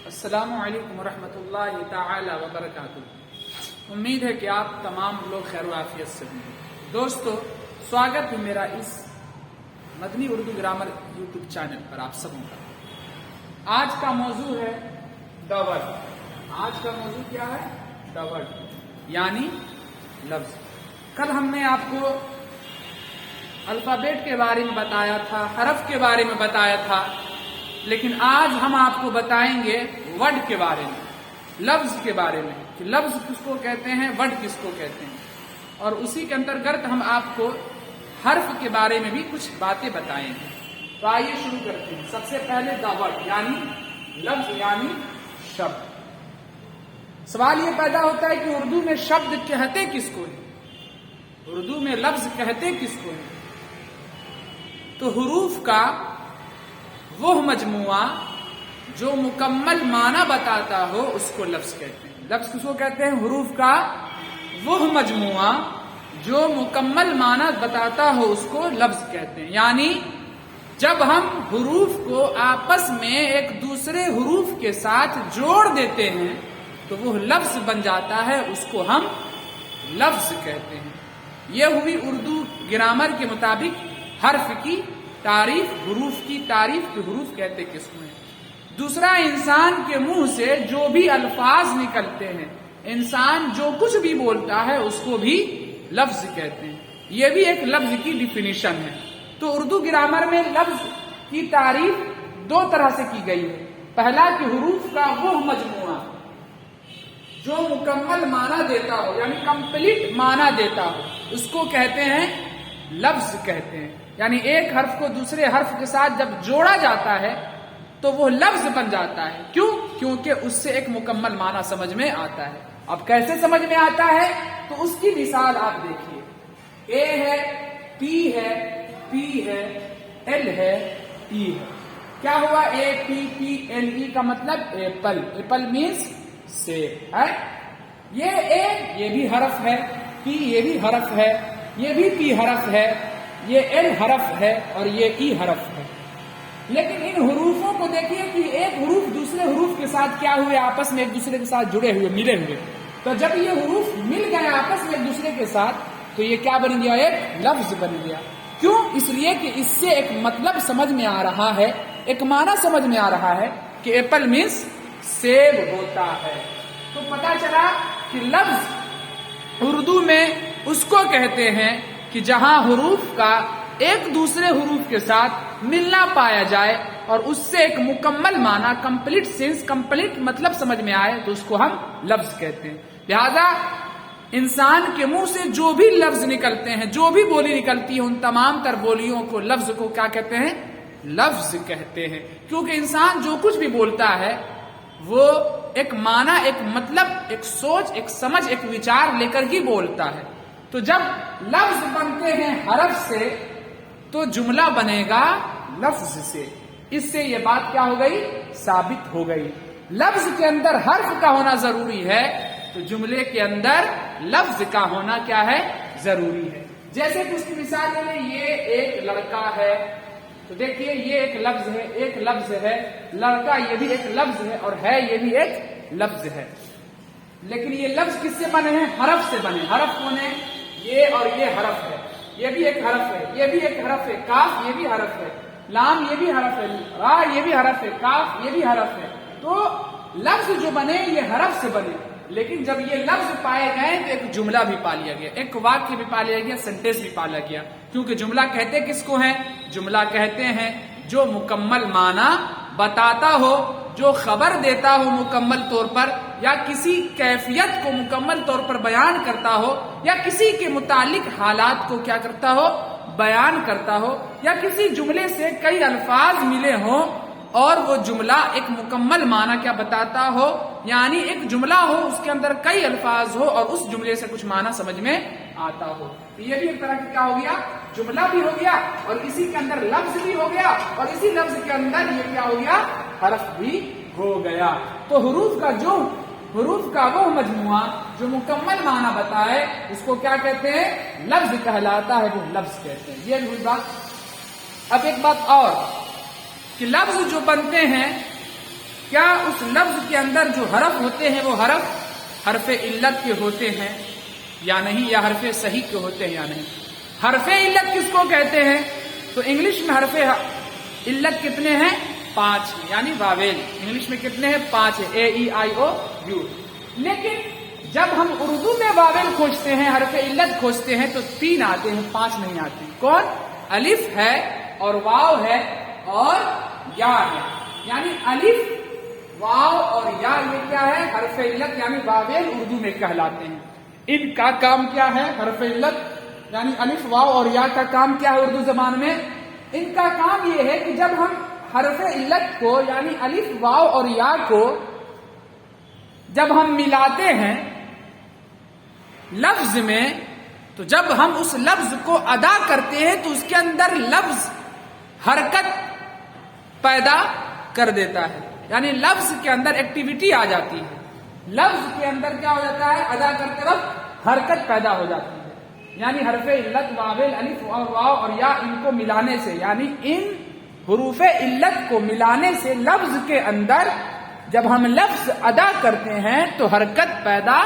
السلام علیکم ورحمۃ اللہ تعالی وبرکاتہ۔ امید ہے کہ آپ تمام لوگ خیر و عافیت سے ہوں گے۔ دوستو، سواگت ہے میرا اس مدنی اردو گرامر یوٹیوب چینل پر آپ سبوں کا۔ آج کا موضوع ہے دا ورڈ۔ آج کا موضوع کیا ہے؟ دا ورڈ، یعنی لفظ۔ کل ہم نے آپ کو الفابیٹ کے بارے میں بتایا تھا، حرف کے بارے میں بتایا تھا، لیکن آج ہم آپ کو بتائیں گے ورڈ کے بارے میں، لفظ کے بارے میں، کہ لفظ کس کو کہتے ہیں، ورڈ کس کو کہتے ہیں، اور اسی کے انترگت ہم آپ کو حرف کے بارے میں بھی کچھ باتیں بتائیں گے۔ تو آئیے شروع کرتے ہیں۔ سب سے پہلے دا ورڈ یعنی لفظ، یعنی شبد۔ سوال یہ پیدا ہوتا ہے کہ اردو میں شبد کہتے کس کو ہیں؟ اردو میں لفظ کہتے کس کو ہیں؟ تو حروف کا وہ مجموعہ جو مکمل معنی بتاتا ہو اس کو لفظ کہتے ہیں۔ لفظ کس کو کہتے ہیں؟ حروف کا وہ مجموعہ جو مکمل معنی بتاتا ہو اس کو لفظ کہتے ہیں۔ یعنی جب ہم حروف کو آپس میں ایک دوسرے حروف کے ساتھ جوڑ دیتے ہیں تو وہ لفظ بن جاتا ہے، اس کو ہم لفظ کہتے ہیں۔ یہ ہوئی اردو گرامر کے مطابق حرف کی تعریف، حروف کی تعریف کہ حروف کہتے کس کو ہیں۔ دوسرا، انسان کے منہ سے جو بھی الفاظ نکلتے ہیں، انسان جو کچھ بھی بولتا ہے اس کو بھی لفظ کہتے ہیں۔ یہ بھی ایک لفظ کی ڈیفینیشن ہے۔ تو اردو گرامر میں لفظ کی تعریف دو طرح سے کی گئی ہے۔ پہلا کہ حروف کا وہ مجموعہ جو مکمل معنی دیتا ہو، یعنی کمپلیٹ معنی دیتا ہو، اس کو کہتے ہیں لفظ کہتے ہیں۔ یعنی ایک حرف کو دوسرے حرف کے ساتھ جب جوڑا جاتا ہے تو وہ لفظ بن جاتا ہے۔ کیوں؟ کیونکہ اس سے ایک مکمل معنی سمجھ میں آتا ہے۔ اب کیسے سمجھ میں آتا ہے؟ تو اس کی مثال آپ دیکھیے۔ اے ہے، پی ہے، پی ہے، ایل ہے، ای ہے۔ کیا ہوا؟ اے پی پی ایل ای کا مطلب ایپل۔ ایپل مینس سیب ہے۔ یہ اے یہ بھی حرف ہے، پی یہ بھی حرف ہے، یہ بھی پی حرف ہے، یہ ایل حرف ہے اور یہ ای حرف ہے۔ لیکن ان حروفوں کو دیکھیے کہ ایک حروف دوسرے حروف کے ساتھ کیا ہوئے؟ آپس میں ایک دوسرے کے ساتھ جڑے ہوئے، ملے ہوئے۔ تو جب یہ حروف مل گئے آپس میں ایک دوسرے کے ساتھ تو یہ کیا بن گیا؟ ایک لفظ بن گیا۔ کیوں؟ اس لیے کہ اس سے ایک مطلب سمجھ میں آ رہا ہے، ایک معنی سمجھ میں آ رہا ہے کہ ایپل مینس سیب ہوتا ہے۔ تو پتا چلا کہ لفظ اردو میں اس کو کہتے ہیں کہ جہاں حروف کا ایک دوسرے حروف کے ساتھ ملنا پایا جائے اور اس سے ایک مکمل معنی، کمپلیٹ سینس، کمپلیٹ مطلب سمجھ میں آئے تو اس کو ہم لفظ کہتے ہیں۔ لہذا انسان کے منہ سے جو بھی لفظ نکلتے ہیں، جو بھی بولی نکلتی ہے، ان تمام تر بولیوں کو، لفظ کو کیا کہتے ہیں؟ لفظ کہتے ہیں۔ کیونکہ انسان جو کچھ بھی بولتا ہے وہ ایک معنی، ایک مطلب، ایک سوچ، ایک سمجھ، ایک وچار لے کر ہی بولتا ہے۔ تو جب لفظ بنتے ہیں حرف سے تو جملہ بنے گا لفظ سے۔ اس سے یہ بات کیا ہو گئی؟ ثابت ہو گئی۔ لفظ کے اندر حرف کا ہونا ضروری ہے تو جملے کے اندر لفظ کا ہونا کیا ہے؟ ضروری ہے۔ جیسے کہ اس کی مثال لے لیں، یہ ایک لڑکا ہے، تو دیکھیے یہ ایک لفظ ہے، ایک لفظ ہے، لڑکا یہ بھی ایک لفظ ہے، اور ہے یہ بھی ایک لفظ ہے۔ لیکن یہ لفظ کس سے بنے ہیں؟ حرف سے بنے۔ حرف کون ہے؟ یہ اور یہ حرف ہے، یہ بھی ایک حرف ہے، یہ بھی ایک حرف ہے، کاف یہ بھی حرف ہے، لام یہ بھی حرف ہے، را یہ بھی حرف ہے، کاف یہ بھی حرف ہے۔ تو لفظ جو بنے یہ حرف سے بنے۔ لیکن جب یہ لفظ پائے گئے تو ایک جملہ بھی پا لیا گیا، ایک واقعہ بھی پا لیا گیا، سینٹینس بھی پالا گیا۔ کیونکہ جملہ کہتے کس کو ہیں؟ جملہ کہتے ہیں جو مکمل معنی بتاتا ہو، جو خبر دیتا ہو مکمل طور پر، یا کسی کیفیت کو مکمل طور پر بیان کرتا ہو، یا کسی کے متعلق حالات کو کیا کرتا ہو؟ بیان کرتا ہو، یا کسی جملے سے کئی الفاظ ملے ہوں اور وہ جملہ ایک مکمل معنی کیا بتاتا ہو، یعنی ایک جملہ ہو اس کے اندر کئی الفاظ ہو اور اس جملے سے کچھ معنی سمجھ میں آتا ہو۔ تو یہ بھی ایک طرح کی کیا ہو گیا؟ جملہ بھی ہو گیا، اور اسی کے اندر لفظ بھی ہو گیا، اور اسی لفظ کے اندر یہ کیا ہو گیا؟ حرف بھی ہو گیا۔ تو حروف کا وہ مجموعہ جو مکمل معنی بتائے اس کو کیا کہتے ہیں؟ لفظ کہلاتا ہے، وہ لفظ کہتے ہیں۔ یہ ہوئی بات۔ اب ایک بات اور کہ لفظ جو بنتے ہیں کیا اس لفظ کے اندر جو حرف ہوتے ہیں وہ حرف علت کے ہوتے ہیں یا نہیں، یا حرف صحیح کے ہوتے ہیں یا نہیں؟ حرف علت کس کو کہتے ہیں؟ تو انگلش میں حرف علت کتنے ہیں؟ 5 ہیں، یعنی واویل انگلش میں کتنے ہیں؟ 5 ہیں، AEIOU۔ لیکن جب ہم اردو میں واویل کھوجتے ہیں، حرف علت کھوجتے ہیں تو 3 آتے ہیں، 5 نہیں آتے۔ کون؟ الف ہے اور واو ہے اور یا ہے، یعنی الف، واو اور یا یہ کیا ہے؟ حرف علت یعنی واویل اردو میں کہلاتے ہیں۔ ان کا کام کیا ہے؟ حرف علت یعنی الف، واو اور یا کا کام کیا ہے اردو زبان میں؟ ان کا کام یہ ہے کہ جب ہم حرف علت کو یعنی الف، واو اور یا کو جب ہم ملاتے ہیں لفظ میں، تو جب ہم اس لفظ کو ادا کرتے ہیں تو اس کے اندر لفظ حرکت پیدا کر دیتا ہے، یعنی لفظ کے اندر ایکٹیویٹی آ جاتی ہے۔ لفظ کے اندر کیا ہو جاتا ہے؟ ادا کرتے وقت حرکت پیدا ہو جاتی ہے، یعنی حرف علت، واویل، الف اور واو اور یا ان کو ملانے سے، یعنی ان حروف علت کو ملانے سے لفظ کے اندر جب ہم لفظ ادا کرتے ہیں تو حرکت پیدا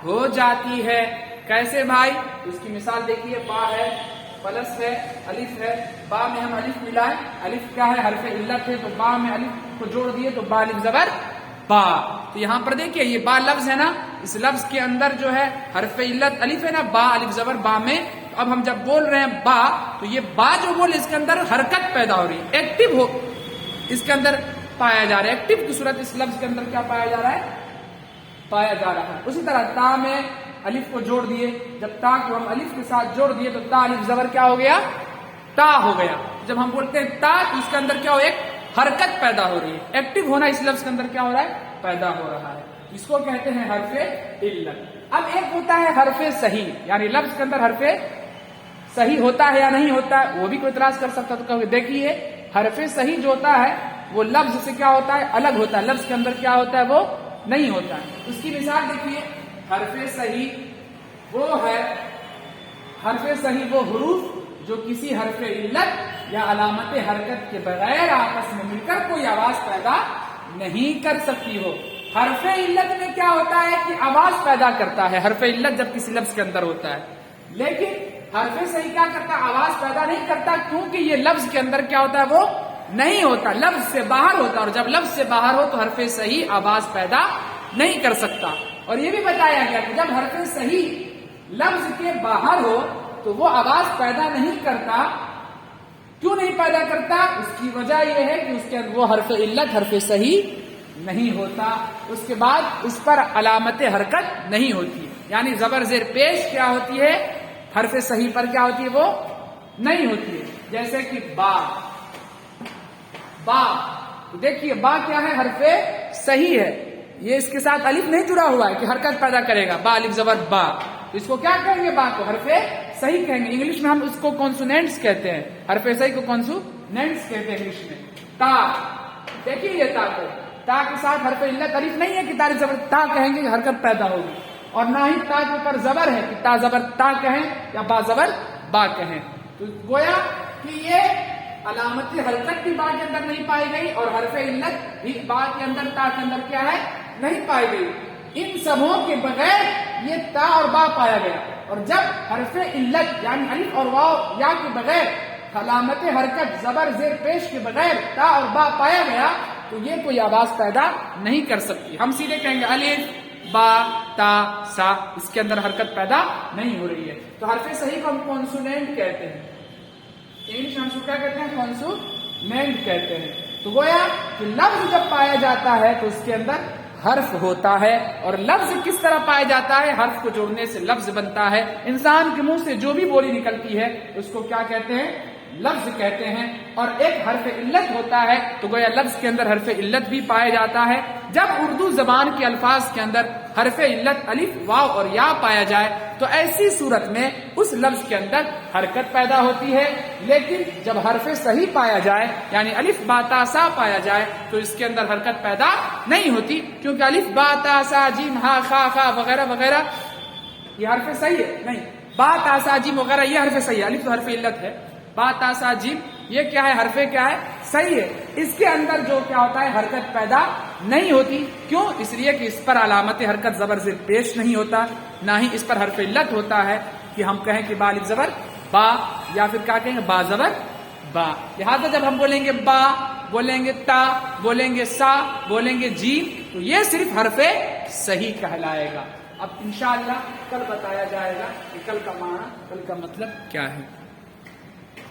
ہو جاتی ہے۔ کیسے بھائی؟ اس کی مثال دیکھیے، با ہے، پلس ہے، الف ہے، با میں ہم الف ملائیں، الف کیا ہے؟ حرف علت ہے، تو با میں الف کو جوڑ دیے تو با الف زبر با۔ تو یہاں پر دیکھیے یہ با لفظ ہے نا، اس لفظ کے اندر جو ہے حرف علت الف ہے نا، با الف زبر با میں، اب ہم جب بول رہے ہیں با تو یہ با جو بول اس کے اندر حرکت پیدا ہو رہی ہے، ایکٹیو ہو اس کے اندر پایا جا رہا ہے، ایکٹیو کی صورت اس لفظ کے اندر کیا پایا جا رہا ہے؟ پایا جا رہا ہے۔ اسی طرح تا میں الف کو جوڑ دیے، جب تا کو ہم الف کے ساتھ جوڑ دیے تو تا الف زبر کیا ہو گیا؟ تا ہو گیا۔ جب ہم بولتے ہیں تا تو اس کے اندر کیا ہو؟ ایک حرکت پیدا ہو رہی ہے، ایکٹیو ہونا اس لفظ کے اندر کیا ہو رہا ہے؟ پیدا ہو رہا ہے، اس کو کہتے ہیں حرف علت۔ اب ایک ہوتا ہے حرف صحیح، یعنی لفظ کے اندر حرف صحیح ہوتا ہے یا نہیں ہوتا ہے، وہ بھی کوئی اعتراض کر سکتا ہے، تو دیکھیے حرف صحیح جو ہوتا ہے وہ لفظ سے کیا ہوتا ہے؟ الگ ہوتا ہے، لفظ کے اندر کیا ہوتا ہے؟ وہ نہیں ہوتا ہے۔ اس کی مثال دیکھیے، حرف صحیح وہ ہے، حرف صحیح وہ حروف جو کسی حرف علت یا علامت حرکت کے بغیر آپس میں مل کر کوئی آواز پیدا نہیں کر سکتی ہو۔ حرف علت میں کیا ہوتا ہے کہ آواز پیدا کرتا ہے، حرف علت جب کسی لفظ کے اندر ہوتا ہے، لیکن حرف صحیح کیا کرتا ہے؟ آواز پیدا نہیں کرتا، کیونکہ یہ لفظ کے اندر کیا ہوتا ہے؟ وہ نہیں ہوتا، لفظ سے باہر ہوتا، اور جب لفظ سے باہر ہو تو حرف صحیح آواز پیدا نہیں کر سکتا۔ اور یہ بھی بتایا گیا کہ جب حرف صحیح لفظ کے باہر ہو تو وہ آواز پیدا نہیں کرتا۔ کیوں نہیں پیدا کرتا؟ اس کی وجہ یہ ہے کہ اس کے وہ حرف علت، حرف صحیح نہیں ہوتا، اس کے بعد اس پر علامت حرکت نہیں ہوتی، یعنی زبر زیر پیش کیا ہوتی ہے؟ حرف صحیح پر کیا ہوتی ہے؟ وہ نہیں ہوتی ہے۔ جیسے کہ با، با دیکھیے با کیا ہے؟ حرف صحیح ہے، یہ اس کے ساتھ الف نہیں جڑا ہوا ہے کہ حرکت پیدا کرے گا، با الف زبر با، تو اس کو کیا کہیں گے؟ با کو حرف صحیح کہیں گے۔ انگلش میں ہم اس کو کانسوننٹس کہتے ہیں، حرف صحیح کو کانسوننٹس کہتے ہیں انگلش میں۔ تا، دیکھیے یہ تا کو، تا کے ساتھ حرف علت الف نہیں ہے کہ تا الف زبر تا کہیں گے حرکت پیدا ہوگی، اور نہ ہی تا کے اوپر زبر ہے کہ تا زبر تا کہیں یا با زبر با کہیں، تو گویا کہ یہ علامت حرکت بھی با کے اندر نہیں پائی گئی اور حرف علت بھی با کے اندر، تا کے اندر کیا ہے؟ نہیں پائی گئی۔ ان سبوں کے بغیر یہ تا اور با پایا گیا، اور جب حرف علت یعنی الف اور واو یا کے بغیر علامت حرکت زبر زیر پیش کے بغیر تا اور با پایا گیا تو یہ کوئی آواز پیدا نہیں کر سکتی۔ ہم سیدھے کہیں گے الف با تا سا، اس کے اندر حرکت پیدا نہیں ہو رہی ہے، تو حرف صحیح کو ہم کانسوننٹ کہتے ہیں، انگلش میں ہم کیا کہتے ہیں؟ کانسوننٹ کہتے ہیں۔ تو گویا کہ لفظ جب پایا جاتا ہے تو اس کے اندر حرف ہوتا ہے، اور لفظ کس طرح پایا جاتا ہے؟ حرف کو جوڑنے سے لفظ بنتا ہے۔ انسان کے منہ سے جو بھی بولی نکلتی ہے اس کو کیا کہتے ہیں؟ لفظ کہتے ہیں، اور ایک حرف علت ہوتا ہے، تو گویا لفظ کے اندر حرف علت بھی پایا جاتا ہے۔ جب اردو زبان کے الفاظ کے اندر حرف علت الف، واو اور یا پایا جائے تو ایسی صورت میں اس لفظ کے اندر حرکت پیدا ہوتی ہے، لیکن جب حرف صحیح پایا جائے یعنی الف با تا سا پایا جائے تو اس کے اندر حرکت پیدا نہیں ہوتی، کیونکہ الف با تا سا جیم ہا خا خا وغیرہ وغیرہ یہ حرف صحیح ہے نہیں، با تا سا جیم وغیرہ یہ حرف صحیح ہے، الف تو حرف علت ہے، با تا سا جیم یہ کیا ہے؟ حرف کیا ہے؟ صحیح ہے. اس کے اندر جو کیا ہوتا ہے؟ حرکت پیدا نہیں ہوتی. کیوں؟ اس لیے کہ اس پر علامت حرکت زبر زیر پیش نہیں ہوتا، نہ ہی اس پر حرف علت ہوتا ہے کہ ہم کہیں کہ با الف زبر با، یا پھر کیا کہیں گے؟ با زبر با. لہذا جب ہم بولیں گے با، بولیں گے تا، بولیں گے سا، بولیں گے جیم، تو یہ صرف حرف صحیح کہلائے گا. اب انشاءاللہ کل بتایا جائے گا کہ کل کا معنی، کل کا مطلب کیا ہے.